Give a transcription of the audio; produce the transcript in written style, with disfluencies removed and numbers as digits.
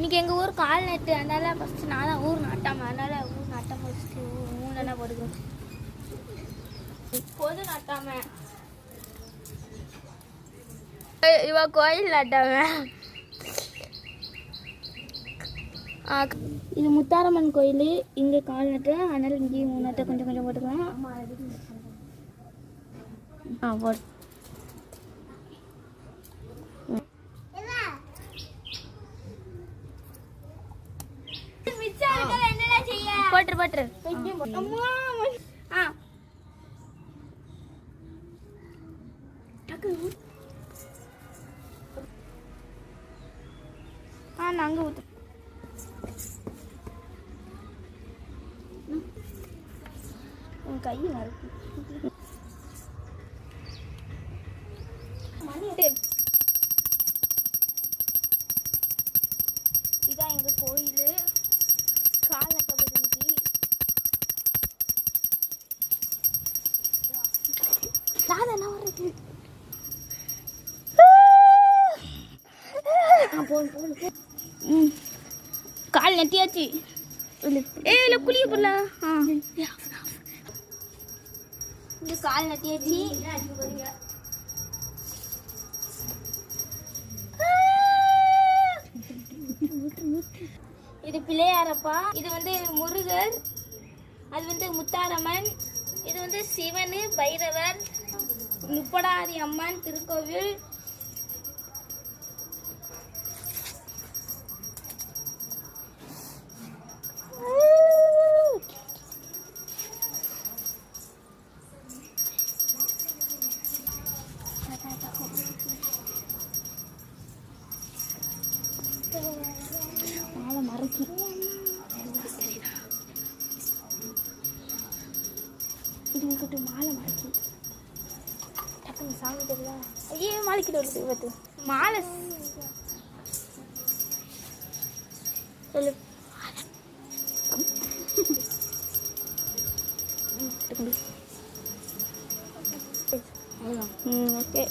இன்னைக்கு எங்கள் ஊர் கால் நட்டு, அதனால ஃபஸ்ட்டு நான் தான் ஊர் நாட்டாமல், அதனால ஊர் நாட்டாமல் ஃபஸ்ட்டு ஊர்னா போட்டுக்கிறோம். பொது நாட்டாம இவ கோயில் நாட்டாம. இது முத்தாரம்மன் கோயில். இங்கே கால் நட்டு, அதனால இங்கேயும் நட்டை கொஞ்சம் கொஞ்சம் போட்டுக்கலாம். போட்டு போட்டுரு போட்டுரு. நாங்கள் ஊற்று உன் கை நறுக்கு. இதான் எங்கள் கோயில். கால் நட்ட போது என்ன வருது? கால் நட்டியாச்சு. இல்லை குளிக்க போடல. இது கால் நட்டியாச்சு. இது பிள்ளையாரப்பா. இது வந்து முருகர். அது வந்து முத்தாரம்மன். இது வந்து சிவன், பைரவர், முப்படாதி அம்மன் திருக்கோவில். மாலை மறைக்கி இது விட்டு மாலை மறைக்கி டக்குனு சாமி தெரியல. ஐயே மாலைக்கிட்ட வருது. பார்த்து மாலை சொல்லு. ஓகே.